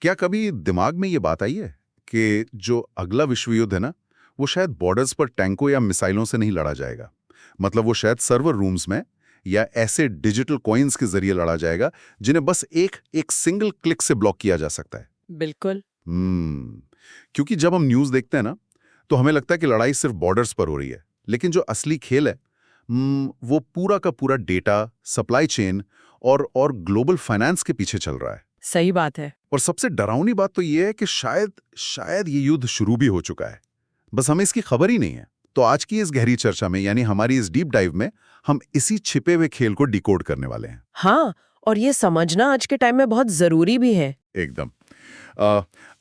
क्या कभी दिमाग में ये बात आई है कि जो अगला विश्व युद्ध है ना, वो शायद बॉर्डर्स पर टैंकों या मिसाइलों से नहीं लड़ा जाएगा। मतलब वो शायद सर्वर रूम्स में या ऐसे डिजिटल कॉइन्स के जरिए लड़ा जाएगा जिन्हें बस एक एक सिंगल क्लिक से ब्लॉक किया जा सकता है। बिल्कुल। क्योंकि जब हम न्यूज़ देखते हैं ना, तो हमें लगता है कि लड़ाई सिर्फ बॉर्डर्स पर हो रही है, लेकिन जो असली खेल है वो पूरा का पूरा डेटा, सप्लाई चेन और ग्लोबल फाइनेंस के पीछे चल रहा है। सही बात है। और सबसे डरावनी बात तो ये है कि शायद ये युद्ध शुरू भी हो चुका है, बस हमें इसकी खबर ही नहीं है। तो आज की इस गहरी चर्चा में, यानी हमारी इस डीप डाइव में, हम इसी छिपे हुए खेल को डिकोड करने वाले हैं। हाँ, और ये समझना आज के टाइम में बहुत जरूरी भी है। एकदम।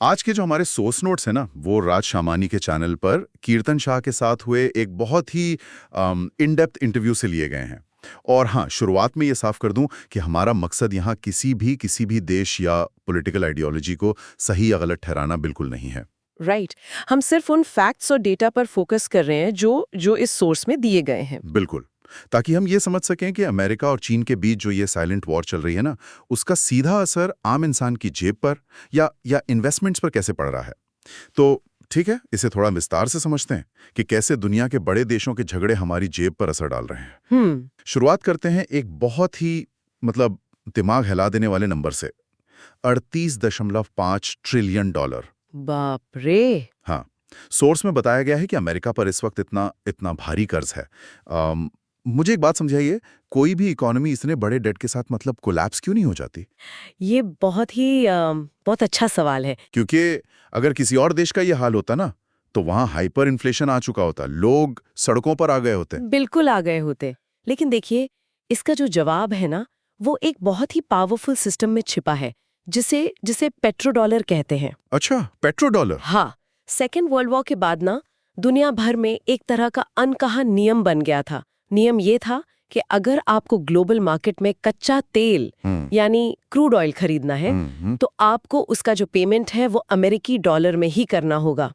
आज के जो हमारे सोर्स नोट्स हैं ना, वो राज शामानी के चैनल पर कीर्तन शाह के साथ हुए एक बहुत ही इन डेप्थ इंटरव्यू से लिए गए हैं। और हाँ, शुरुआत में ये साफ कर दूं कि हमारा मकसद यहाँ किसी भी देश या पॉलिटिकल आइडियोलॉजी को सही या गलत ठहराना बिल्कुल नहीं है। राइट। हम सिर्फ उन फैक्ट्स और डेटा पर फोकस कर रहे हैं जो इस सोर्स में दिए गए हैं। बिल्कुल, ताकि हम ये समझ सकें कि अमेरिका और चीन के बीच जो ये साइलेंट वॉर चल रही है ना, उसका सीधा असर आम इंसान की जेब पर या इन्वेस्टमेंट्स पर कैसे पड़ रहा है। तो ठीक है, इसे थोड़ा विस्तार से समझते हैं कि कैसे दुनिया के बड़े देशों के झगड़े हमारी जेब पर असर डाल रहे हैं। शुरुआत करते हैं एक बहुत ही दिमाग हिला देने वाले नंबर से, 38.5 ट्रिलियन डॉलर। बाप रे। हाँ, सोर्स में बताया गया है कि अमेरिका पर इस वक्त इतना भारी कर्ज है। मुझे एक बात समझाइए, कोई भी इकोनॉमी इतने बड़े डेट के साथ कोलैप्स क्यों नहीं हो जाती? ये बहुत अच्छा सवाल है। क्योंकि अगर किसी और देश का ये हाल होता ना, तो वहां हाइपर इन्फ्लेशन आ चुका होता, लोग सड़कों पर आ गए होते। बिल्कुल आ गए होते। लेकिन देखिए, इसका जो जवाब है ना, वो एक बहुत ही पावरफुल सिस्टम में छिपा है, जिसे पेट्रो डॉलर कहते हैं। अच्छा, पेट्रो डॉलर। हाँ, सेकेंड वर्ल्ड वॉर के बाद ना दुनिया भर में एक तरह का अनकहा नियम बन गया था। नियम ये था कि अगर आपको ग्लोबल मार्केट में कच्चा तेल यानी क्रूड ऑयल खरीदना है, तो आपको उसका जो पेमेंट है वो अमेरिकी डॉलर में ही करना होगा।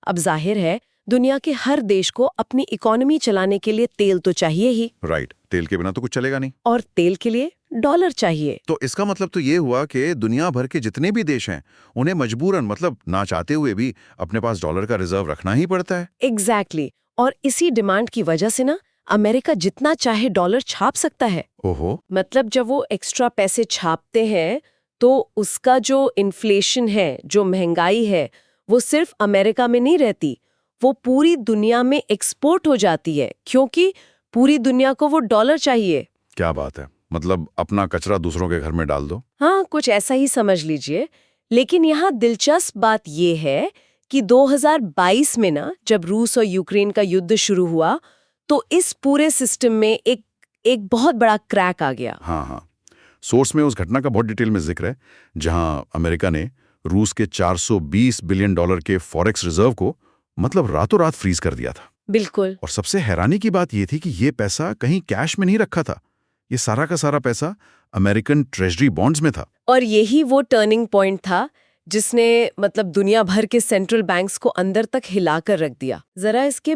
अब जाहिर है, दुनिया के हर देश को अपनी इकोनॉमी चलाने के लिए तेल तो चाहिए ही। राइट, तेल के बिना तो कुछ चलेगा नहीं। और तेल के लिए डॉलर चाहिए। तो इसका मतलब तो ये हुआ कि दुनिया भर के जितने भी देश हैं, उन्हें मजबूरन ना चाहते हुए भी अपने पास डॉलर का रिजर्व रखना ही पड़ता है। एग्जैक्टली। और इसी डिमांड की वजह से ना अमेरिका जितना चाहे डॉलर छाप सकता है। ओहो। मतलब जब वो एक्स्ट्रा पैसे छापते हैं, तो उसका जो इन्फ्लेशन है, जो महंगाई है, वो सिर्फ अमेरिका में नहीं रहती, वो पूरी दुनिया में एक्सपोर्ट हो जाती है, क्योंकि पूरी दुनिया को वो डॉलर चाहिए। क्या बात है, मतलब अपना कचरा दूसरों के घर में डाल दो। हाँ, कुछ ऐसा ही समझ लीजिए। लेकिन यहाँ दिलचस्प बात ये है कि 2022 में ना, जब रूस और यूक्रेन का युद्ध शुरू हुआ, तो इस पूरे सिस्टम में एक बहुत बड़ा क्रैक आ गया। हाँ, सोर्स में उस घटना का बहुत डिटेल में जिक्र है, जहां अमेरिका ने रूस के 420 बिलियन डॉलर के फॉरेक्स रिजर्व को रातों रात फ्रीज कर दिया था। बिल्कुल। और सबसे हैरानी की बात यह थी कि ये पैसा कहीं कैश में नहीं रखा था, ये सारा का सारा पैसा अमेरिकन ट्रेजरी बॉन्ड्स में था। और यही वो टर्निंग पॉइंट था जिसने दुनिया भर के सेंट्रल बैंक्स को अंदर तक हिलाकर रख दिया। जरा इसके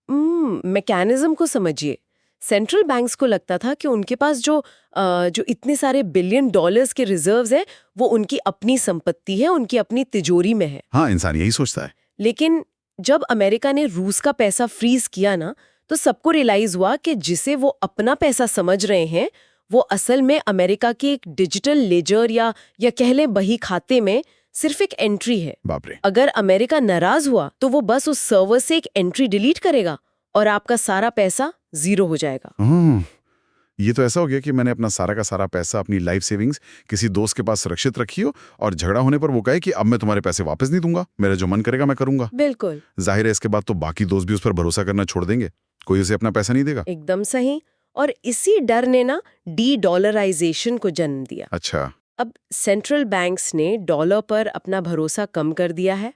मैकेनिज्म को समझिए। सेंट्रल बैंक्स को लगता था कि उनके पास जो इतने सारे बिलियन डॉलर्स के रिजर्व्स हैं, वो उनकी अपनी संपत्ति है, उनकी अपनी तिजोरी में है। हाँ, इंसान यही सोचता है। लेकिन जब अमेरिका ने रूस का पैसा फ्रीज किया ना, तो सबको रियलाइज हुआ कि जिसे वो अपना पैसा समझ रहे हैं, वो असल में अमेरिका के एक डिजिटल लेजर या कह लें बही खाते में सिर्फ एक एंट्री है। बाप रे। अगर अमेरिका नाराज हुआ, तो वो बस उस सर्वर से एक एंट्री डिलीट करेगा और आपका सारा पैसा जीरो हो जाएगा। ये तो ऐसा हो गया कि मैंने अपना सारा का सारा पैसा, अपनी लाइफ सेविंग्स किसी दोस्त के पास सुरक्षित रखी हो, और झगड़ा होने पर वो कहे कि अब मैं तुम्हारे पैसे वापस नहीं दूंगा, मेरा जो मन करेगा मैं करूंगा। बिल्कुल। जाहिर है, इसके बाद तो बाकी दोस्त भी उस पर भरोसा करना छोड़ देंगे, कोई उसे अपना पैसा नहीं देगा। एकदम सही। और इसी डर ने ना डी डॉलराइजेशन को जन्म दिया। अच्छा। अब सेंट्रल बैंक्स ने डॉलर पर अपना भरोसा कम कर दिया है,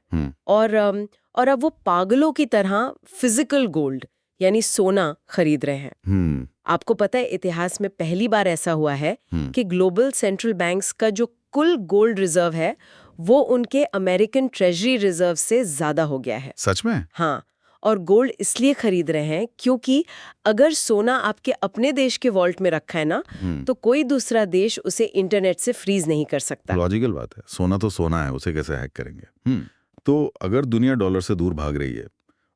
और अब वो पागलों की तरह फिजिकल गोल्ड यानी सोना खरीद रहे हैं। आपको पता है, इतिहास में पहली बार ऐसा हुआ है कि ग्लोबल सेंट्रल बैंक्स का जो कुल गोल्ड रिजर्व है, वो उनके अमेरिकन ट्रेजरी रिजर्व से ज्यादा हो गया है। सच में? हाँ। और गोल्ड इसलिए खरीद रहे हैं क्योंकि अगर सोना आपके अपने देश के वॉल्ट में रखा है ना, तो कोई दूसरा देश उसे इंटरनेट से फ्रीज नहीं कर सकता। लॉजिकल बात है, सोना तो सोना है, उसे कैसे हैक करेंगे। तो अगर दुनिया डॉलर से दूर भाग रही है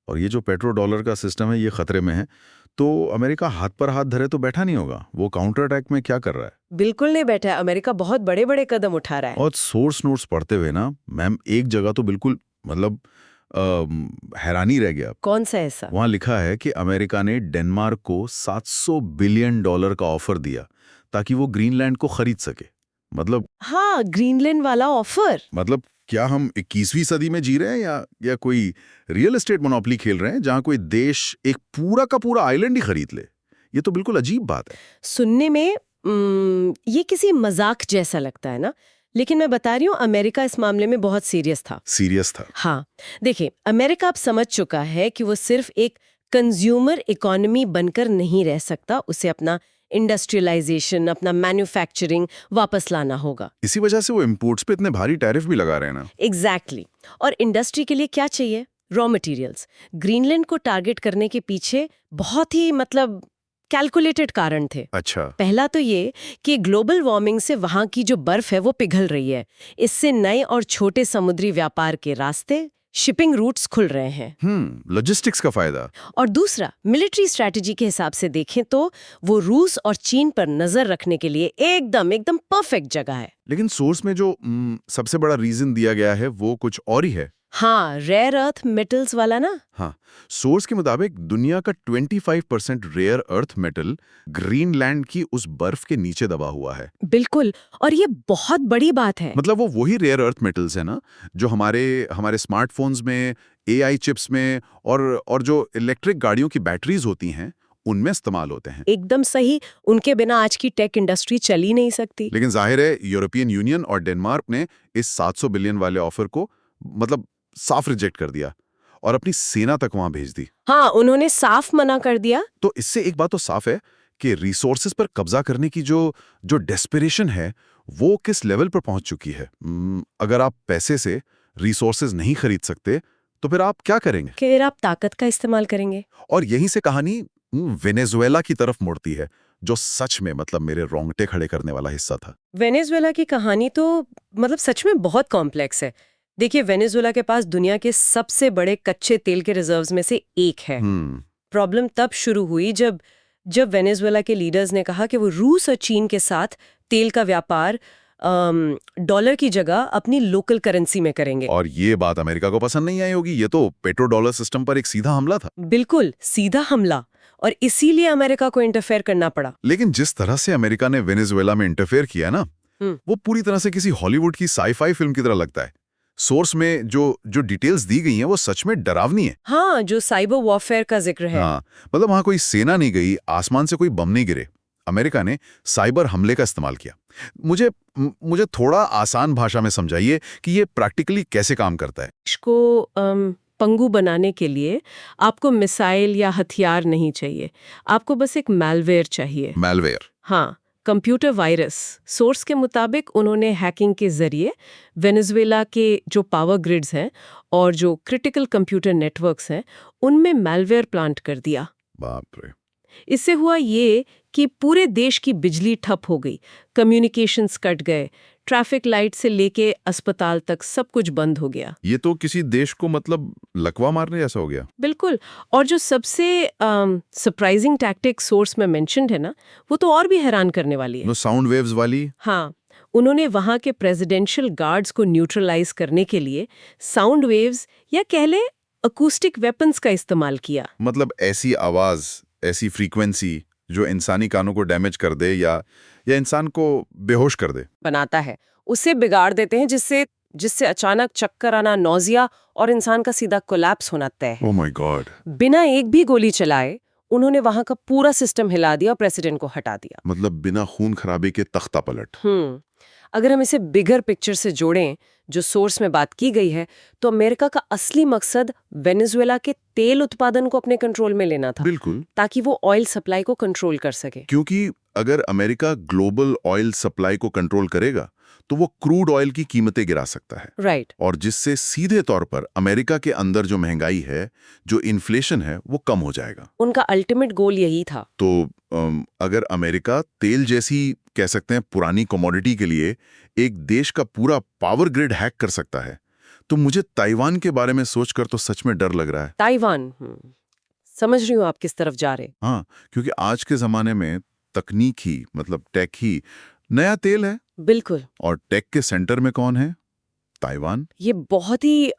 और ये जो पेट्रो डॉलर का सिस्टम है ये खतरे में है, तो अमेरिका हाथ पर हाथ धरे तो बैठा नहीं होगा। वो काउंटर अटैक में क्या कर रहा है? बिल्कुल नहीं बैठा है। अमेरिका बहुत बड़े बड़े कदम उठा रहा है। और सोर्स नोट्स पढ़ते हुए ना मैम, एक जगह तो बिल्कुल मतलब हैरानी रह गया। कौन सा ऐसा? वहां लिखा है कि अमेरिका ने डेनमार्क को $700 बिलियन का ऑफर दिया ताकि वो ग्रीनलैंड को खरीद सके। मतलब हाँ, ग्रीनलैंड वाला ऑफर। मतलब क्या हम 21वीं सदी में जी रहे हैं या कोई रियल एस्टेट मोनोपोली खेल रहे हैं जहां कोई देश एक पूरा का पूरा आइलैंड ही खरीद ले? ये तो बिल्कुल अजीब बात है। सुनने में ये किसी मजाक जैसा लगता है ना, लेकिन मैं बता रही हूँ अमेरिका इस मामले में बहुत सीरियस था। सीरियस था? हाँ, देखिए, अमेरिका अब समझ चुका है कि वो सिर्फ एक कंज्यूमर इकोनॉमी बनकर नहीं रह सकता, उसे अपना इंडस्ट्रियलाइजेशन, अपना मैन्युफैक्चरिंग वापस लाना होगा। इसी वजह से वो इंपोर्ट्स पे इतने भारी टैरिफ भी लगा रहे हैं ना। एग्जैक्टली। और इंडस्ट्री के लिए क्या चाहिए? Raw materials. ग्रीनलैंड को टारगेट करने के पीछे बहुत ही कैलकुलेटेड कारण थे। अच्छा। पहला तो ये कि ग्लोबल वार्मिंग से वहां की जो बर्फ है वो पिघल रही है। इससे नए और छोटे समुद्री व्यापार के रास्ते, शिपिंग रूट्स खुल रहे हैं। लॉजिस्टिक्स का फायदा। और दूसरा, मिलिट्री स्ट्रैटेजी के हिसाब से देखें तो वो रूस और चीन पर नजर रखने के लिए एकदम परफेक्ट जगह है। लेकिन सोर्स में जो सबसे बड़ा रीजन दिया गया है वो कुछ और ही है। हाँ, रेयर अर्थ मेटल्स वाला ना। हाँ, सोर्स के मुताबिक दुनिया का 25% रेयर अर्थ मेटल ग्रीनलैंड की उस बर्फ के नीचे दबा हुआ है। बिल्कुल, और ये बहुत बड़ी बात है। मतलब वो वही रेयर अर्थ मेटल्स है ना जो हमारे स्मार्टफोन्स में, एआई चिप्स में और जो इलेक्ट्रिक गाड़ियों की बैटरीज होती हैं उनमें इस्तेमाल होते हैं। एकदम सही। उनके बिना आज की टेक इंडस्ट्री चल ही नहीं सकती। लेकिन जाहिर है यूरोपियन यूनियन और डेनमार्क ने इस 700 बिलियन वाले ऑफर को मतलब साफ रिजेक्ट कर दिया और अपनी सेना तक वहां भेज दी। हाँ, उन्होंने साफ मना कर दिया। तो इससे एक बात तो साफ है कि रिसोर्सेज पर कब्जा करने की जो डेस्परेशन है वो किस लेवल पर पहुंच चुकी है। अगर आप पैसे से रिसोर्सेज नहीं खरीद सकते तो फिर आप क्या करेंगे? फिर आप ताकत का इस्तेमाल करेंगे। और यहीं से कहानी वेनेजुएला की तरफ मुड़ती है, जो सच में मतलब मेरे रोंगटे खड़े करने वाला हिस्सा था। वेनेजुएला की कहानी तो सच में बहुत कॉम्प्लेक्स है। देखिए, वेनेजुएला के पास दुनिया के सबसे बड़े कच्चे तेल के रिजर्व्स में से एक है। प्रॉब्लम तब शुरू हुई जब वेनेजुएला के लीडर्स ने कहा कि वो रूस और चीन के साथ तेल का व्यापार डॉलर की जगह अपनी लोकल करेंसी में करेंगे। और ये बात अमेरिका को पसंद नहीं आई होगी। ये तो पेट्रो डॉलर सिस्टम पर एक सीधा हमला था। बिल्कुल सीधा हमला, और इसीलिए अमेरिका को इंटरफेयर करना पड़ा। लेकिन जिस तरह से अमेरिका ने वेनेजुएला में इंटरफेयर किया ना, वो पूरी तरह से किसी हॉलीवुड की साई-फाई फिल्म की तरह लगता है। सोर्स में जो डिटेल्स दी गई हैं वो सच में डरावनी है। हाँ, जो साइबर वॉरफेयर का जिक्र है। हाँ, मतलब वहां कोई सेना नहीं गई, आसमान से कोई बम नहीं गिरे, अमेरिका ने साइबर हमले का इस्तेमाल किया। मुझे थोड़ा आसान भाषा में समझाइए कि ये प्रैक्टिकली कैसे काम करता है। इसको पंगु बनाने के लिए आपको मिसाइल या हथियार नहीं चाहिए, आपको बस एक मैलवेयर चाहिए। मैलवेयर? हाँ, कंप्यूटर वायरस। सोर्स के मुताबिक उन्होंने हैकिंग के जरिए वेनेजुएला के जो पावर ग्रिड्स हैं और जो क्रिटिकल कंप्यूटर नेटवर्क्स हैं उनमें मैलवेयर प्लांट कर दिया। बाप रे। इससे हुआ ये कि पूरे देश की बिजली ठप हो गई, कम्युनिकेशंस कट गए, ट्रैफिक लाइट से लेके अस्पताल तक सब कुछ बंद हो गया। ये तो किसी देश को मतलब लकवा मारने जैसा हो गया। बिल्कुल। और जो सबसे सरप्राइजिंग टैक्टिक सोर्स में मेंशन्ड है ना, वो तो और भी हैरान करने वाली है। साउंड वेव्स वाली? हाँ, उन्होंने वहां के प्रेसिडेंशियल गार्ड्स को न्यूट्रलाइज करने के लिए साउंड वेव्स या कह ले अकूस्टिक वेपन्स का इस्तेमाल किया। मतलब ऐसी आवाज, ऐसी फ्रीक्वेंसी जो इंसानी कानों को डैमेज कर दे या इंसान को बेहोश कर दे, बनाता है, उसे बिगाड़ देते हैं, जिससे अचानक चक्कर आना, नौजिया और इंसान का सीधा कोलैप्स होना तय है। Oh my God. बिना एक भी गोली चलाए उन्होंने वहां का पूरा सिस्टम हिला दिया और प्रेसिडेंट को हटा दिया। मतलब बिना खून खराबे के तख्ता पलट। अगर हम इसे बिगर पिक्चर से जोड़ें, जो सोर्स में बात की गई है, तो अमेरिका का असली मकसद वेनेजुएला के तेल उत्पादन को अपने कंट्रोल में लेना था, बिल्कुल, ताकि वो ऑयल सप्लाई को कंट्रोल कर सके। क्योंकि अगर अमेरिका ग्लोबल ऑयल सप्लाई को कंट्रोल करेगा तो वो क्रूड ऑयल की कीमतें गिरा सकता है, राइट। और जिससे सीधे तौर पर अमेरिका के अंदर जो महंगाई है, जो इन्फ्लेशन है, वो कम हो जाएगा। उनका अल्टीमेट गोल यही था। तो अगर अमेरिका तेल जैसी कह सकते हैं पुरानी कमोडिटी के लिए एक देश का पूरा पावर ग्रिड हैक कर सकता है, तो मुझे ताइवान के बारे में सोचकर तो सच में डर लग रहा है। ताइवान, समझ रही हूँ आप किस तरफ जा रहे। हाँ, क्योंकि आज के जमाने में तकनीक ही मतलब टेक ही नया तेल है, बिल्कुल। और टेक के सेंटर में कौन है? ताइवान। ये बहुत ही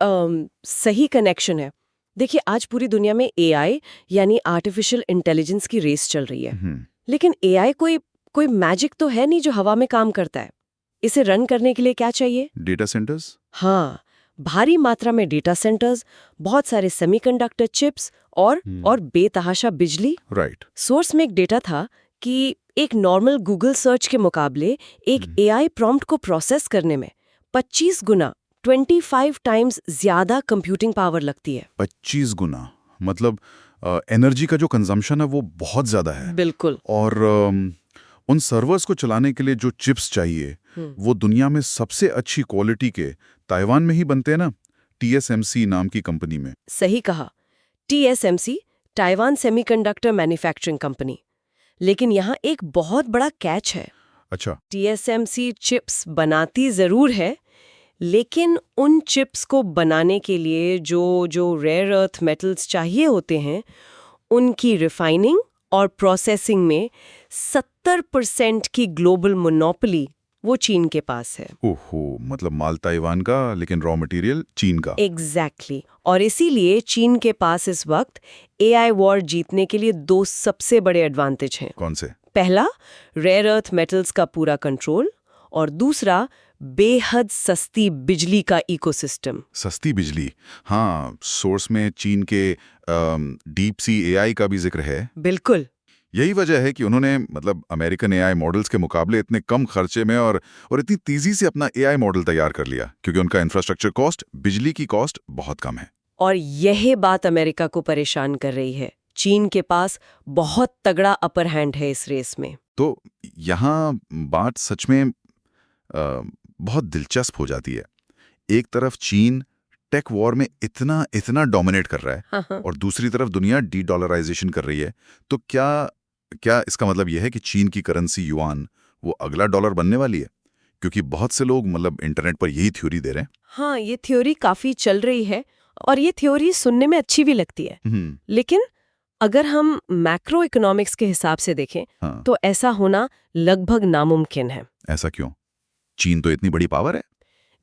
सही कनेक्शन है। देखिए, आज पूरी दुनिया में एआई यानी आर्टिफिशियल इंटेलिजेंस की रेस चल रही है। लेकिन एआई कोई मैजिक तो है नहीं जो हवा में काम करता है। इसे रन करने के लिए क्या चाहिए? Data centres. हाँ, भारी मात्रा में डेटा सेंटर्स, बहुत सारे सेमीकंडक्टर चिप्स और बेतहाशा बिजली। राइट। सोर्स में एक डेटा था कि एक नॉर्मल गूगल सर्च के मुकाबले एक एआई प्रॉम्प्ट को प्रोसेस करने में 25 गुना 25 टाइम्स ज्यादा कंप्यूटिंग पावर लगती है। 25 गुना मतलब एनर्जी का जो कंजम्पशन है वो बहुत ज्यादा है। बिल्कुल। और उन सर्वर्स को चलाने के लिए जो चिप्स चाहिए वो दुनिया में सबसे अच्छी क्वालिटी के ताइवान में ही बनते हैं ना, TSMC नाम की कंपनी में। सही कहा, TSMC, Taiwan semiconductor manufacturing company. लेकिन यहाँ एक बहुत बड़ा कैच है। अच्छा। TSMC चिप्स बनाती जरूर है, लेकिन उन चिप्स को बनाने के लिए जो रेयर अर्थ मेटल्स चाहिए होते हैं, उनकी रिफाइनिंग और प्रोसेसिंग में 70% की ग्लोबल मोनोपोली वो चीन के पास है। ओहो, मतलब माल ताइवान का लेकिन रॉ मटेरियल चीन का। एग्जैक्टली। और इसीलिए चीन के पास इस वक्त एआई वॉर जीतने के लिए 2 सबसे बड़े एडवांटेज हैं। कौन से? पहला, रेयर अर्थ मेटल्स का पूरा कंट्रोल, और दूसरा, बेहद सस्ती बिजली का इकोसिस्टम। सस्ती बिजली, हाँ, सोर्स में चीन के डीप सी एआई का भी जिक्र है। बिल्कुल। यही वजह है कि उन्होंने मतलब अमेरिकन एआई मॉडल्स के मुकाबले इतने कम खर्चे में और इतनी तेजी से अपना एआई मॉडल तैयार कर लिया, क्योंकि उनका इंफ्रास्ट्रक्चर कॉस्ट, बिजली की कॉस्ट बहुत कम है। और यह बात अमेरिका को परेशान कर रही है। चीन के पास बहुत तगड़ा अपर हैंड है इस रेस में। तो यहाँ बात सच में बहुत दिलचस्प हो जाती है। एक तरफ चीन टेक वॉर में इतना डोमिनेट कर रहा है, हाँ। और दूसरी तरफ दुनिया डी-डॉलराइजेशन कर रही है। तो क्या इसका मतलब यह है कि चीन की करेंसी युआन वो अगला डॉलर बनने वाली है? क्योंकि बहुत से लोग मतलब इंटरनेट पर यही थ्योरी दे रहे हैं। हाँ, ये थ्योरी काफी चल रही है, और ये थ्योरी सुनने में अच्छी भी लगती है। लेकिन अगर हम मैक्रो इकोनॉमिक्स के हिसाब से देखें, हाँ। तो ऐसा होना लगभग नामुमकिन है। ऐसा क्यों? चीन तो इतनी बड़ी पावर है।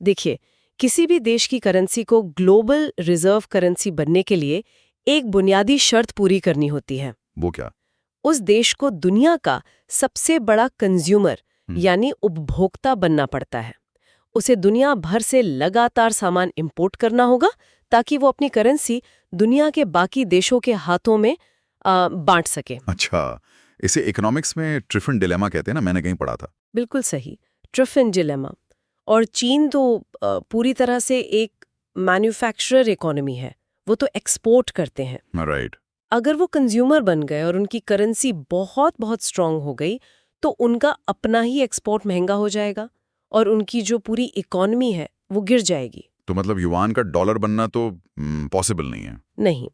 देखिए, किसी भी देश की करेंसी को ग्लोबल रिजर्व करेंसी बनने के लिए एक बुनियादी शर्त पूरी करनी होती है। वो क्या? उस देश को दुनिया का सबसे बड़ा कंज्यूमर यानी उपभोक्ता बनना पड़ता है। उसे दुनिया भर से लगातार सामान इंपोर्ट करना होगा, ताकि वो अपनी करेंसी दुनिया के बाकी देशों के हाथों में बांट सके। अच्छा, इसे इकोनॉमिक्स में ट्रिफिन डिलेमा कहते हैं ना, मैंने कहीं पढ़ा था। बिल्कुल सही, ट्रिफिन डिलेमा। और चीन तो पूरी तरह से एक मैन्युफैक्चरर इकोनॉमी है, वो तो एक्सपोर्ट करते हैं। राइट। अगर वो कंज्यूमर बन गए और उनकी करेंसी बहुत बहुत स्ट्रांग हो गई, तो उनका अपना ही एक्सपोर्ट महंगा हो जाएगा, और उनकी जो पूरी इकोनॉमी है वो गिर जाएगी। तो मतलब युआन का डॉलर बनना तो पॉसिबल नहीं है। नहीं,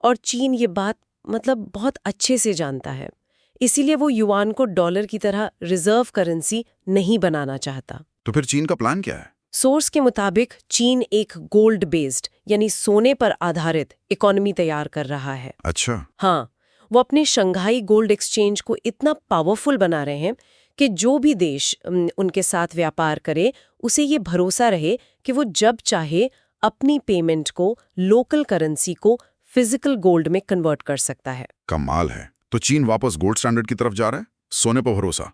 और चीन ये बात मतलब बहुत अच्छे से जानता है। इसीलिए वो युआन को डॉलर की तरह रिजर्व करेंसी नहीं बनाना चाहता। तो फिर चीन का प्लान क्या है? सोर्स के मुताबिक चीन एक गोल्ड बेस्ड यानी सोने पर आधारित इकोनॉमी तैयार कर रहा है। अच्छा। हाँ, वो अपने शंघाई गोल्ड एक्सचेंज को इतना पावरफुल बना रहे हैं कि जो भी देश उनके साथ व्यापार करे, उसे ये भरोसा रहे कि वो जब चाहे अपनी पेमेंट को, लोकल करेंसी को फिजिकल गोल्ड में कन्वर्ट कर सकता है। कमाल है। तो चीन वापस गोल्ड स्टैंडर्ड की तरफ जा रहा है, सोने पर भरोसा।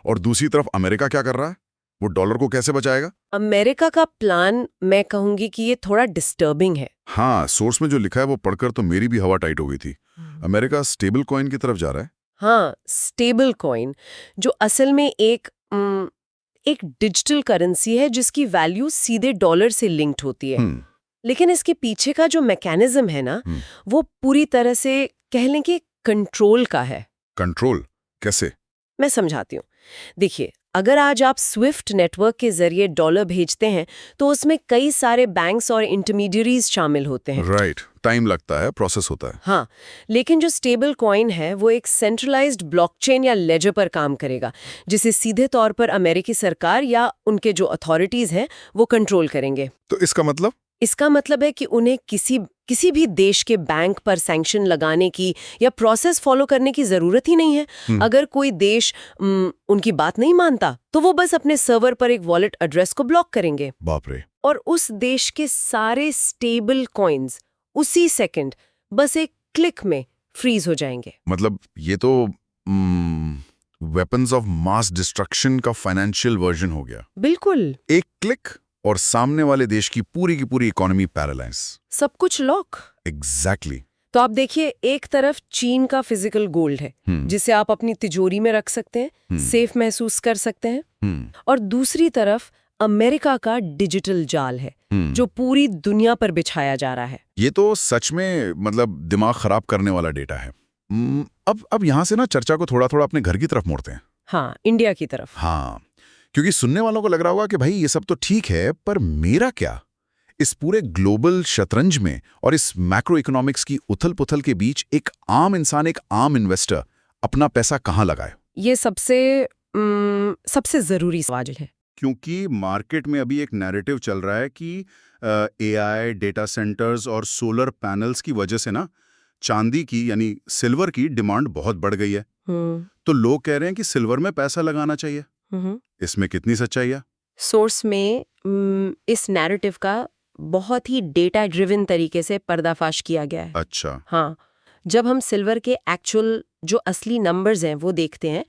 और दूसरी तरफ अमेरिका क्या कर रहा है? वो डॉलर को कैसे बचाएगा? अमेरिका का प्लान, मैं कहूंगी कि ये थोड़ा डिस्टर्बिंग है। हाँ, सोर्स में जो लिखा है वो पढ़कर तो मेरी भी हवा टाइट हो गई थी। अमेरिका स्टेबल कॉइन की तरफ जा रहा है। हाँ, स्टेबल कॉइन, जो असल में एक एक डिजिटल करेंसी है जिसकी वैल्यू सीधे डॉलर से लिंक्ड होती है। लेकिन इसके पीछे का जो मैकेनिज्म है ना, वो पूरी तरह से कह लें कि कंट्रोल का है। कंट्रोल कैसे? मैं समझाती हूँ। देखिए, अगर आज आप स्विफ्ट नेटवर्क के जरिए डॉलर भेजते हैं तो उसमें कई सारे बैंक्स और इंटरमीडियरीज शामिल होते हैं। राइट, टाइम लगता है, प्रोसेस होता है। हाँ, लेकिन जो स्टेबल कॉइन है वो एक सेंट्रलाइज्ड ब्लॉकचेन या लेजर पर काम करेगा, जिसे सीधे तौर पर अमेरिकी सरकार या उनके जो अथॉरिटीज हैं वो कंट्रोल करेंगे। तो इसका मतलब? इसका मतलब है कि उन्हें किसी भी देश के बैंक पर सैंक्शन लगाने की या प्रोसेस फॉलो करने की जरूरत ही नहीं है। अगर कोई देश उनकी बात नहीं मानता तो वो बस अपने सर्वर पर एक वॉलेट एड्रेस को ब्लॉक करेंगे। बाप रे। और उस देश के सारे स्टेबल कॉइन्स उसी सेकंड बस एक क्लिक में फ्रीज हो जाएंगे। मतलब ये तो वेपन्स ऑफ मास डिस्ट्रक्शन का फाइनेंशियल वर्जन हो गया। बिल्कुल। एक क्लिक और सामने वाले देश की पूरी इकोनॉमी पैरालाइज, सब कुछ लॉक। एग्जैक्टली। तो आप देखिए, एक तरफ चीन का फिजिकल गोल्ड है जिसे आप अपनी तिजोरी में रख सकते हैं, सेफ महसूस कर सकते हैं, और दूसरी तरफ अमेरिका का डिजिटल जाल है जो पूरी दुनिया पर बिछाया जा रहा है। ये तो सच में मतलब दिमाग खराब करने वाला डेटा है। अब यहां से ना चर्चा को थोड़ा अपने घर की तरफ मोड़ते हैं। हाँ, इंडिया की तरफ। हाँ, क्योंकि सुनने वालों को लग रहा होगा कि भाई ये सब तो ठीक है, पर मेरा क्या? इस पूरे ग्लोबल शतरंज में और इस मैक्रो इकोनॉमिक्स की उथल-पुथल के बीच एक आम इंसान, एक आम इन्वेस्टर अपना पैसा कहाँ लगाए? ये सबसे जरूरी सवाल है। क्योंकि मार्केट में अभी एक नैरेटिव चल रहा है कि एआई, डेटा सेंटर्स और सोलर पैनल्स की वजह से ना चांदी की यानी सिल्वर की डिमांड बहुत बढ़ गई है। तो लोग कह रहे हैं कि सिल्वर में पैसा लगाना चाहिए। इसमें कितनी सच्चाई है? सोर्स में इस नैरेटिव का बहुत ही डेटा ड्रिवन तरीके से पर्दाफाश किया गया है। अच्छा। हाँ, जब हम सिल्वर के एक्चुअल जो असली नंबर्स हैं वो देखते हैं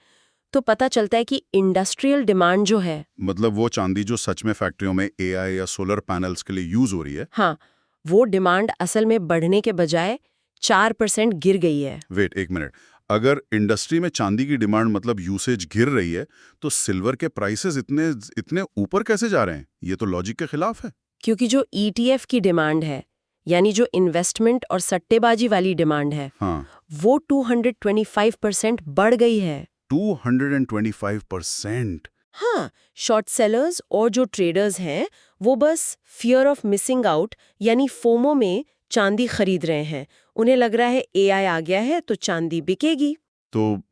तो पता चलता है कि इंडस्ट्रियल डिमांड जो है, मतलब वो चांदी जो सच में फैक्ट्रियों में एआई या सोलर पैनल्स के लिए यूज हो रही है, हाँ, वो डिमांड असल में बढ़ने के बजाय 4% गिर गई है। वेट एक मिनट, अगर इंडस्ट्री में चांदी की डिमांड मतलब यूसेज गिर रही है तो सिल्वर के प्राइसेस इतने ऊपर कैसे जा रहे हैं? ये तो लॉजिक के खिलाफ है। क्योंकि जो ईटीएफ की डिमांड है, यानी जो इन्वेस्टमेंट और सट्टेबाजी वाली डिमांड है, हाँ, वो 225% बढ़ गई है। 225%? हाँ, शॉर्ट सेलर्स और जो ट्रेडर्स हैं वो बस फियर ऑफ मिसिंग आउट यानी फोमो में चांदी खरीद रहे हैं। उन्हें लग रहा है एआई आ गया है तो चांदी बिकेगी। तो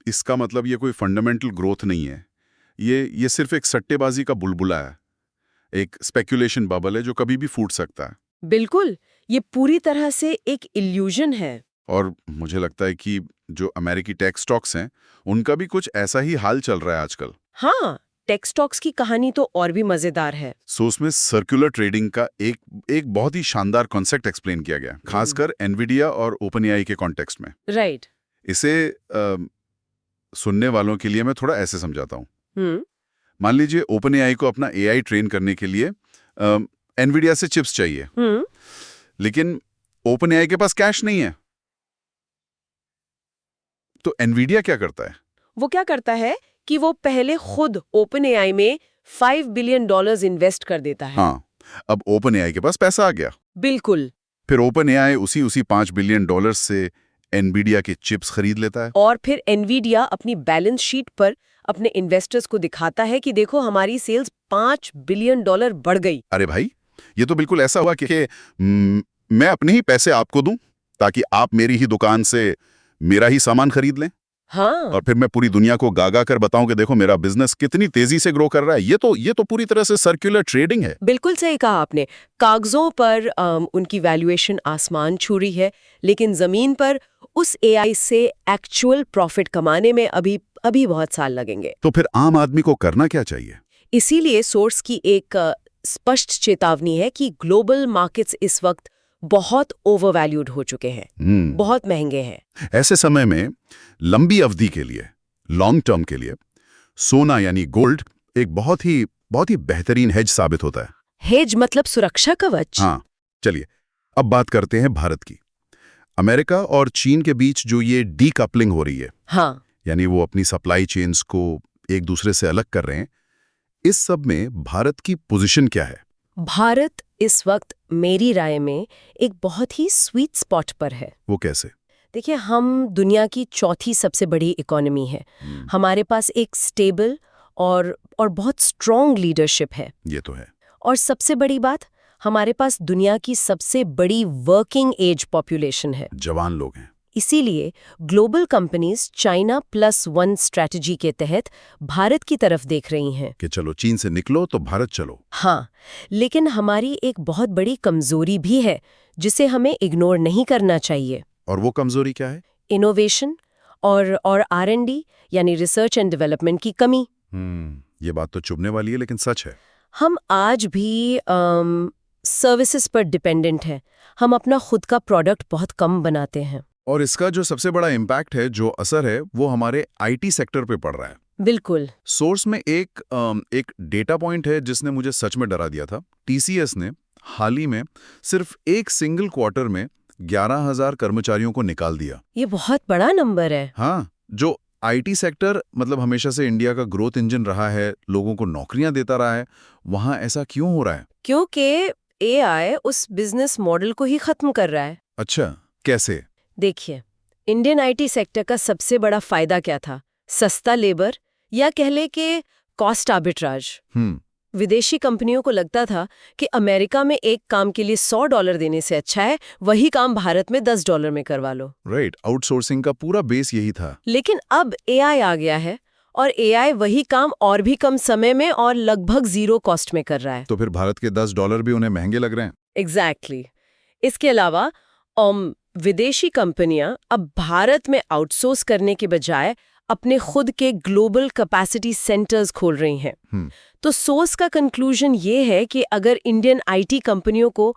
इसका मतलब ये कोई फंडामेंटल ग्रोथ नहीं है, ये सिर्फ एक सट्टेबाजी का बुलबुला है, एक स्पेकुलेशन बबल है जो कभी भी फूट सकता है। बिल्कुल, ये पूरी तरह से एक इल्यूजन है। और मुझे लगता है कि जो अमेरिकी टेक स्टॉक्स हैं उनका भी कुछ ऐसा ही हाल चल रहा है आजकल। हाँ, टेक स्टॉक्स की कहानी तो और भी मजेदार है। सो उसमें सर्कुलर ट्रेडिंग का एक बहुत ही शानदार कॉन्सेप्ट एक्सप्लेन किया गया, खासकर एनवीडिया और ओपनएआई के कॉन्टेक्स्ट में। राइट। इसे सुनने वालों के लिए मैं थोड़ा ऐसे समझाता हूँ। मान लीजिए ओपनएआई को अपना एआई ट्रेन करने के लिए एनवीडिया से चिप्स चाहिए, लेकिन ओपनएआई के पास कैश नहीं है। तो एनवीडिया क्या करता है? वो क्या करता है कि वो पहले खुद ओपनएआई में $5 बिलियन इन्वेस्ट कर देता है। हाँ, अब ओपनएआई के पास पैसा आ गया। बिल्कुल। फिर ओपनएआई उसी $5 बिलियन से एनवीडिया के चिप्स खरीद लेता है। और फिर एनवीडिया अपनी बैलेंस शीट पर अपने इन्वेस्टर्स को दिखाता है कि देखो हमारी सेल्स $5 बिलियन बढ़ गई। अरे भाई, ये तो बिल्कुल ऐसा हुआ कि मैं अपने ही पैसे आपको दूं ताकि आप मेरी ही दुकान से मेरा ही सामान खरीद लें। हाँ, और फिर मैं पूरी दुनिया को गागा कर बताऊं कि देखो मेरा बिजनेस कितनी तेजी से ग्रो कर रहा है। ये तो पूरी तरह से सर्कुलर ट्रेडिंग है। बिल्कुल सही कहा आपने। कागजों पर उनकी वैल्यूएशन आसमान छू रही है, लेकिन जमीन पर उस एआई से एक्चुअल प्रॉफिट कमाने में अभी बहुत साल लगेंगे। तो फिर आम आदमी को करना क्या चाहिए? इसीलिए सोर्स की एक स्पष्ट चेतावनी है कि ग्लोबल मार्केट्स इस वक्त बहुत ओवरवैल्यूड हो चुके हैं, बहुत महंगे हैं। ऐसे समय में लंबी अवधि के लिए, लॉन्ग टर्म के लिए सोना यानी गोल्ड एक बहुत ही बेहतरीन हेज साबित होता है। हेज मतलब सुरक्षा कवच। हाँ, चलिए अब बात करते हैं भारत की। अमेरिका और चीन के बीच जो ये डीकपलिंग हो रही है, हाँ, यानी वो अपनी सप्लाई चेन्स को एक दूसरे से अलग कर रहे हैं, इस सब में भारत की पोजीशन क्या है? भारत इस वक्त मेरी राय में एक बहुत ही स्वीट स्पॉट पर है। वो कैसे? देखिए, हम दुनिया की चौथी सबसे बड़ी इकोनॉमी है। हमारे पास एक स्टेबल और बहुत स्ट्रॉन्ग लीडरशिप है। ये तो है। और सबसे बड़ी बात, हमारे पास दुनिया की सबसे बड़ी वर्किंग एज पॉपुलेशन है। जवान लोग हैं। इसीलिए ग्लोबल कंपनीज चाइना +1 स्ट्रैटेजी के तहत भारत की तरफ देख रही हैं कि चलो चीन से निकलो तो भारत चलो। हाँ, लेकिन हमारी एक बहुत बड़ी कमजोरी भी है जिसे हमें इग्नोर नहीं करना चाहिए। और वो कमजोरी क्या है? इनोवेशन और R&D यानी रिसर्च एंड डेवलपमेंट की कमी। ये बात तो चुभने वाली है, लेकिन सच है। हम आज भी सर्विसेज पर डिपेंडेंट हैं। हम अपना खुद का प्रोडक्ट बहुत कम बनाते हैं। और इसका जो सबसे बड़ा इम्पैक्ट है, जो असर है, वो हमारे IT सेक्टर पे पड़ रहा है। बिल्कुल। सोर्स में एक डेटा पॉइंट है जिसने मुझे सच में डरा दिया था। TCS ने हाल ही में सिर्फ एक सिंगल क्वार्टर में 11,000 कर्मचारियों को निकाल दिया। ये बहुत बड़ा नंबर है। हाँ, जो IT सेक्टर मतलब हमेशा से इंडिया का ग्रोथ इंजन रहा है, लोगों को नौकरियां देता रहा है, वहां ऐसा क्यों हो रहा है? क्योंकि AI उस बिजनेस मॉडल को ही खत्म कर रहा है। अच्छा, कैसे? देखिए, इंडियन IT सेक्टर का सबसे बड़ा फायदा क्या था? सस्ता लेबर, या कह ले कि कॉस्ट आर्बिट्राज। विदेशी कंपनियों को लगता था कि अमेरिका में एक काम के लिए $100 देने से अच्छा है वही काम भारत में $10 में करवा लो। राइट, आउटसोर्सिंग का पूरा बेस यही था। लेकिन अब AI आ गया है और AI वही काम और भी कम समय में और लगभग 0 कॉस्ट में कर रहा है। तो फिर भारत के $10 भी उन्हें महंगे लग रहे हैं। एग्जैक्टली। इसके अलावा विदेशी कंपनियां अब भारत में आउटसोर्स करने के बजाय अपने खुद के ग्लोबल कैपेसिटी सेंटर्स खोल रही हैं। तो सोर्स का कंक्लूजन ये है कि अगर इंडियन IT कंपनियों को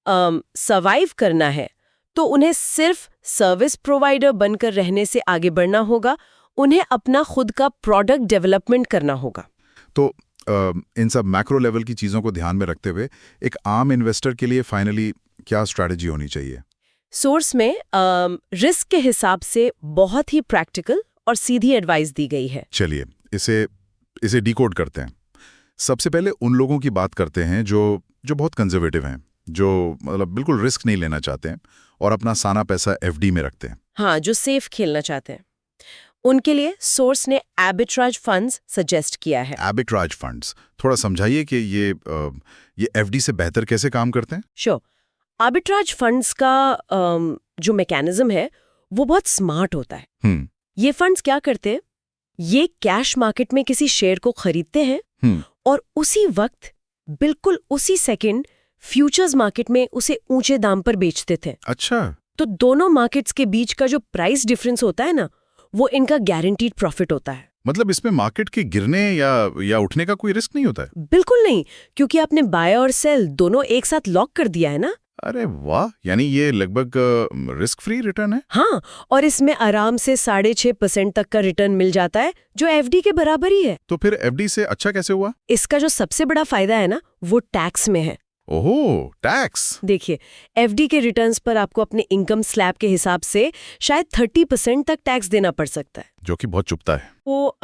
सर्वाइव करना है तो उन्हें सिर्फ सर्विस प्रोवाइडर बनकर रहने से आगे बढ़ना होगा, उन्हें अपना खुद का प्रोडक्ट डेवलपमेंट करना होगा। तो इन सब मैक्रो लेवल की चीज़ों को ध्यान में रखते हुए एक आम इन्वेस्टर के लिए फाइनली क्या स्ट्रैटेजी होनी चाहिए? सोर्स में रिस्क के हिसाब से बहुत ही प्रैक्टिकल और सीधी एडवाइस दी गई है। चलिए इसे डिकोड करते हैं। सबसे पहले उन लोगों की बात करते हैं जो बहुत कंजर्वेटिव हैं, जो मतलब बिल्कुल रिस्क नहीं लेना चाहते हैं और अपना सारा पैसा FD में रखते हैं। हाँ, जो सेफ खेलना चाहते हैं। उनके लिए सोर्स ने आर्बिट्राज फंड्स सजेस्ट किया है। आर्बिट्राज फंड्स, थोड़ा समझाइए कि ये FD से बेहतर कैसे काम करते हैं? श्योर। आर्बिट्राज फंड्स का जो मैकेनिज्म है वो बहुत स्मार्ट होता है। ये फंड्स क्या करते हैं? ये कैश मार्केट में किसी शेयर को खरीदते हैं और उसी वक्त बिल्कुल उसी सेकंड फ्यूचर्स मार्केट में उसे ऊंचे दाम पर बेचते थे। अच्छा। तो दोनों मार्केट्स के बीच का जो प्राइस डिफरेंस होता है ना, वो इनका गारंटीड प्रॉफिट होता है। मतलब इसमें मार्केट के गिरने या उठने का कोई रिस्क नहीं होता है? बिल्कुल नहीं, क्योंकि आपने बाय और सेल दोनों एक साथ लॉक कर दिया है ना। अरे वाह, यानी ये लगभग रिस्क फ्री रिटर्न है। हाँ, और इसमें आराम से 6.5% तक का रिटर्न मिल जाता है, जो FD के बराबर ही है। तो फिर FD से अच्छा कैसे हुआ? इसका जो सबसे बड़ा फायदा है ना, वो टैक्स में है। ओहो, टैक्स। देखिए, FD के रिटर्न्स पर आपको अपने इनकम स्लैब के हिसाब से शायद 30% तक टैक्स देना पड़ सकता है, जो कि बहुत चुभता है। वो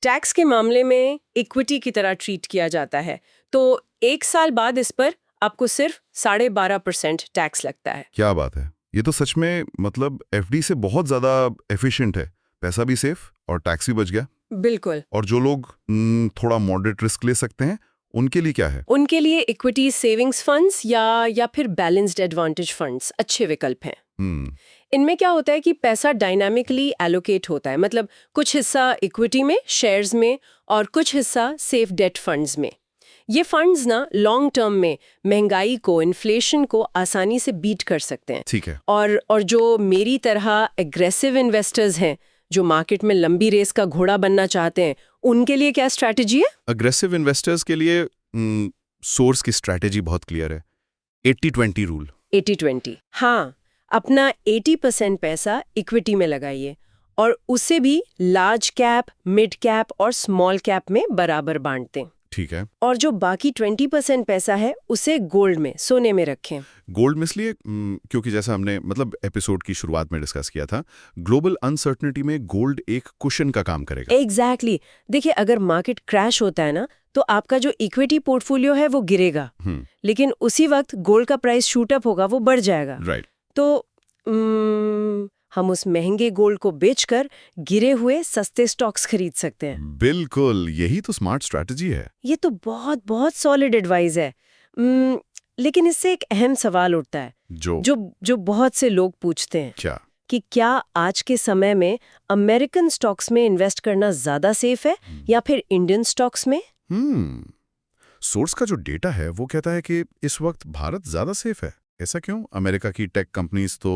टैक्स के मामले में इक्विटी की तरह ट्रीट किया जाता है। तो 1 साल बाद इस पर आपको सिर्फ 12.5% टैक्स लगता है। क्या बात है, ये तो सच में मतलब FD से बहुत ज्यादा एफिशिएंट है। पैसा भी सेफ और टैक्स भी बच गया। बिल्कुल। और जो लोग थोड़ा मॉडरेट रिस्क ले सकते हैं, उनके लिए क्या है? उनके लिए इक्विटी सेविंग्स फंड्स या फिर बैलेंस्ड एडवांटेज फंड्स अच्छे विकल्प हैं। इनमें क्या होता है कि पैसा डायनामिकली एलोकेट होता है, मतलब कुछ हिस्सा इक्विटी में, शेयर्स में, और कुछ हिस्सा सेफ डेट फंड्स में। ये फंड्स ना लॉन्ग टर्म में महंगाई को, इन्फ्लेशन को आसानी से बीट कर सकते हैं। ठीक है। और जो मेरी तरह एग्रेसिव इन्वेस्टर्स हैं, जो मार्केट में लंबी रेस का घोड़ा बनना चाहते हैं, उनके लिए क्या स्ट्रैटेजी है? अग्रेसिव इन्वेस्टर्स के लिए सोर्स की स्ट्रैटेजी बहुत क्लियर है। 80-20 रूल। 80-20। हाँ, अपना 80% पैसा इक्विटी में लगाइए और उसे भी लार्ज कैप, मिड कैप और स्मॉल कैप में बराबर बांटते हैं। ठीक है। और जो बाकी 20% पैसा है उसे गोल्ड में, सोने में रखें। गोल्ड में इसलिए क्योंकि जैसा हमने मतलब एपिसोड की शुरुआत में डिस्कस किया था, ग्लोबल अनसर्टनिटी में गोल्ड एक कुशन का काम करेगा। एग्जैक्टली देखिए, अगर मार्केट क्रैश होता है ना, तो आपका जो इक्विटी पोर्टफोलियो है वो गिरेगा, लेकिन उसी वक्त गोल्ड का प्राइस शूट अप होगा, वो बढ़ जाएगा। राइट। तो हम उस महंगे गोल्ड को बेचकर गिरे हुए सस्ते स्टॉक्स खरीद सकते हैं। बिल्कुल, यही तो स्मार्ट स्ट्रैटेजी है। ये तो बहुत बहुत सॉलिड एडवाइस है। लेकिन इससे एक अहम सवाल उठता है जो बहुत से लोग पूछते हैं क्या? कि क्या आज के समय में अमेरिकन स्टॉक्स में इन्वेस्ट करना ज्यादा सेफ है या फिर इंडियन स्टॉक्स में? सोर्स का जो डेटा है वो कहता है कि इस वक्त भारत ज्यादा सेफ है। ऐसा क्यों? अमेरिका की टेक कंपनीज तो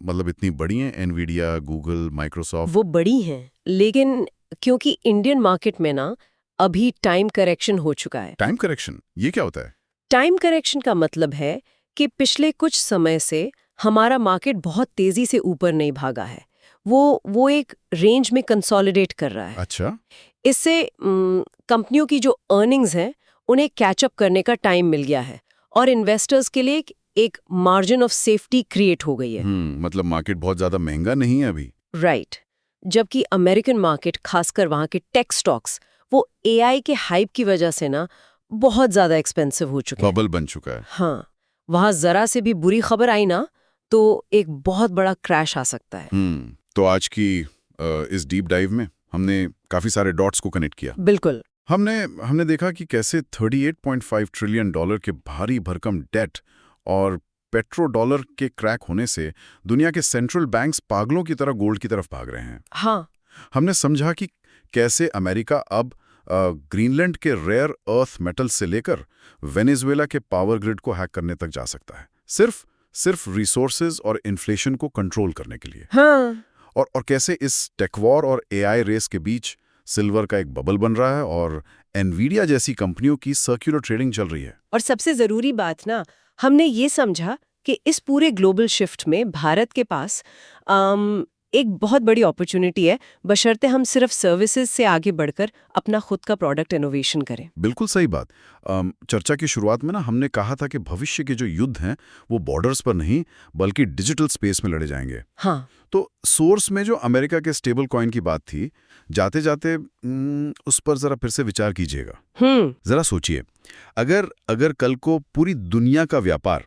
मतलब इतनी बड़ी हैं, एनवीडिया, गूगल, माइक्रोसॉफ्ट। वो बड़ी हैं, लेकिन क्योंकि इंडियन मार्केट में ना अभी टाइम करेक्शन हो चुका है। टाइम करेक्शन, ये क्या होता है? टाइम करेक्शन का मतलब है कि पिछले कुछ समय से हमारा मार्केट बहुत तेजी से ऊपर नहीं भागा है, वो एक रेंज में कंसोलिडेट कर रहा है। अच्छा। इससे कंपनियों की जो अर्निंग्स हैं उन्हें कैचअप करने का टाइम मिल गया है और इन्वेस्टर्स के लिए एक मार्जिन ऑफ सेफ्टी क्रिएट हो गई है। मतलब मार्केट बहुत ज्यादा महंगा नहीं है अभी। राइट। जबकि अमेरिकन मार्केट, खासकर वहां के टेक स्टॉक्स, वो एआई के हाइप की वजह से ना बहुत ज्यादा एक्सपेंसिव हो चुके हैं। बबल बन चुका है। हाँ, वहां जरा से भी बुरी खबर आई ना तो एक बहुत बड़ा क्रैश आ सकता है। तो आज की इस डीप डाइव में हमने काफी सारे डॉट्स को कनेक्ट किया। बिल्कुल। हमने देखा कि कैसे 38.5 ट्रिलियन डॉलर के भारी भरकम डेट और पेट्रो डॉलर के क्रैक होने से दुनिया के सेंट्रल बैंक्स पागलों की तरह गोल्ड की तरफ भाग रहे हैं। हाँ। हमने समझा कि कैसे अमेरिका अब ग्रीनलैंड के रेयर अर्थ मेटल से लेकर वेनेजुएला के पावर ग्रिड को हैक करने तक जा सकता है, सिर्फ रिसोर्सेज और इन्फ्लेशन को कंट्रोल करने के लिए। हाँ। और कैसे इस टेकवॉर और एआई रेस के बीच सिल्वर का एक बबल बन रहा है और एनवीडिया जैसी कंपनियों की सर्कुलर ट्रेडिंग चल रही है। और सबसे जरूरी बात ना, हमने ये समझा कि इस पूरे ग्लोबल शिफ्ट में भारत के पास एक बहुत बड़ी अपॉर्चुनिटी है, बशर्ते हम सिर्फ सर्विसेज से आगे बढ़कर अपना खुद का प्रोडक्ट इनोवेशन करें। बिल्कुल सही बात। चर्चा की शुरुआत में ना हमने कहा था कि भविष्य के जो युद्ध हैं वो बॉर्डर्स पर नहीं बल्कि डिजिटल स्पेस में लड़े जाएंगे। हाँ। तो सोर्स में जो अमेरिका के स्टेबल कॉइन की बात थी, जाते जाते उस पर जरा फिर से विचार कीजिएगा। जरा सोचिए, अगर कल को पूरी दुनिया का व्यापार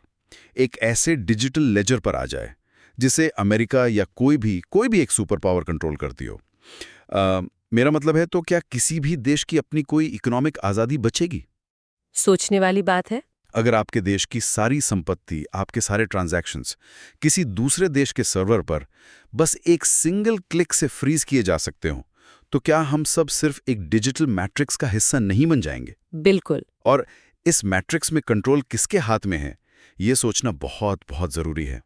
एक ऐसे डिजिटल लेजर पर आ जाए जिसे अमेरिका या कोई भी एक सुपर पावर कंट्रोल करती हो, मेरा मतलब है, तो क्या किसी भी देश की अपनी कोई इकोनॉमिक आजादी बचेगी? सोचने वाली बात है। अगर आपके देश की सारी संपत्ति, आपके सारे ट्रांजैक्शंस किसी दूसरे देश के सर्वर पर बस एक सिंगल क्लिक से फ्रीज किए जा सकते हो, तो क्या हम सब सिर्फ एक डिजिटल मैट्रिक्स का हिस्सा नहीं बन जाएंगे? बिल्कुल। और इस मैट्रिक्स में कंट्रोल किसके हाथ में है, ये सोचना बहुत बहुत जरूरी है।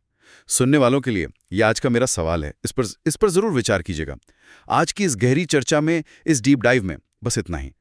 सुनने वालों के लिए यह आज का मेरा सवाल है, इस पर जरूर विचार कीजिएगा। आज की इस गहरी चर्चा में, इस डीप डाइव में बस इतना ही।